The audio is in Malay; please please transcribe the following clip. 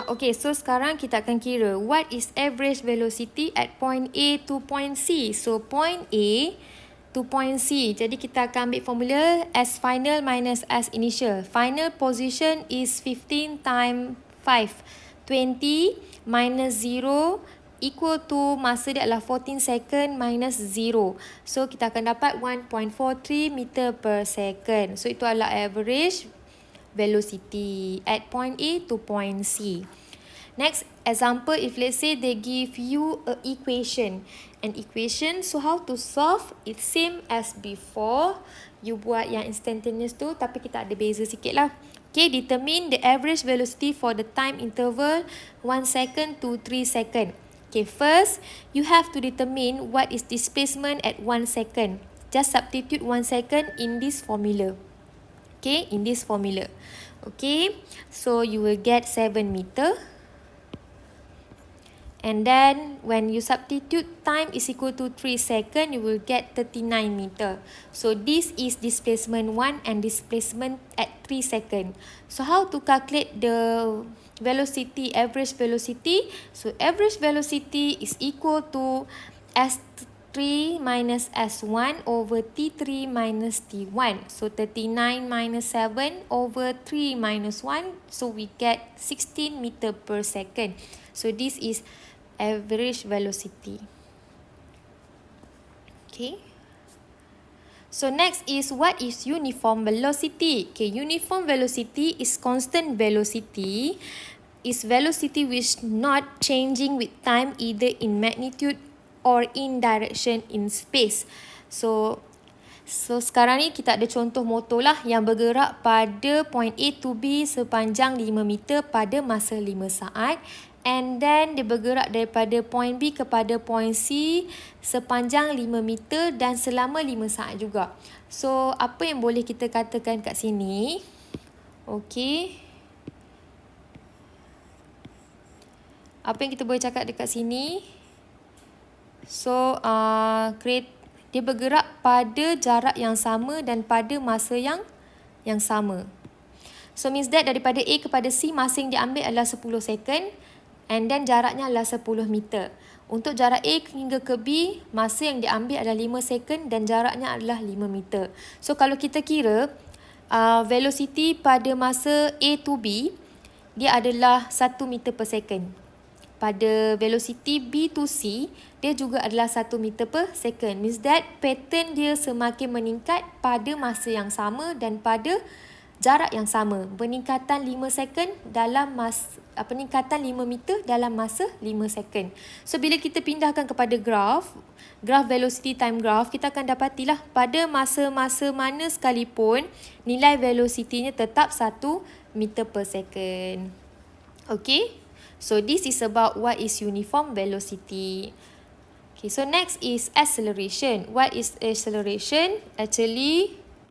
Okay, so sekarang kita akan kira what is average velocity at point A to point C. So point A to point C. Jadi kita akan ambil formula S final minus S initial. Final position is 15 times 5. 20 minus 0 equal to masa dia adalah 14 second minus 0. So kita akan dapat 1.43 meter per second. So itu adalah average velocity at point A to point C. Next example, if let's say they give you an equation. So how to solve? It's same as before. You buat yang instantaneous tu, tapi kita ada beza sikit lah. Okay, determine the average velocity for the time interval 1 second to 3 second. Okay, first, you have to determine what is displacement at 1 second. Just substitute 1 second in this formula. Okay, in this formula. Okay, so you will get 7 meter. And then when you substitute time is equal to 3 seconds, you will get 39 meter. So this is displacement 1 and displacement at 3 seconds. So how to calculate the velocity, average velocity? So average velocity is equal to S3 minus S1 over T3 minus T1. So 39 minus 7 over 3 minus 1. So we get 16 meter per second. So this is average velocity. Okay. So next is what is uniform velocity? Okay, uniform velocity is constant velocity. Is velocity which not changing with time either in magnitude or in direction in space. So sekarang ni kita ada contoh motor lah yang bergerak pada point A to B sepanjang 5 meter pada masa 5 saat. And then dia bergerak daripada point B kepada point C sepanjang 5 meter dan selama 5 saat juga. So apa yang boleh kita katakan kat sini? Okay. Apa yang kita boleh cakap dekat sini? So dia bergerak pada jarak yang sama dan pada masa yang sama. So means that daripada A kepada C masing diambil adalah 10 second. And then jaraknya adalah 10 meter. Untuk jarak A hingga ke B, masa yang diambil adalah 5 second dan jaraknya adalah 5 meter. So kalau kita kira velocity pada masa A to B, dia adalah 1 meter per second. Pada velocity B to C, dia juga adalah 1 meter per second. Means that pattern dia semakin meningkat pada masa yang sama dan pada jarak yang sama. Peningkatan 5 second dalam peningkatan 5 meter dalam masa 5 second. So bila kita pindahkan kepada graf velocity time graph, kita akan dapatilah pada masa-masa mana sekalipun nilai velocity-nya tetap 1 meter per second. Okay? So this is about what is uniform velocity. Okay, so next is acceleration. What is acceleration? Actually,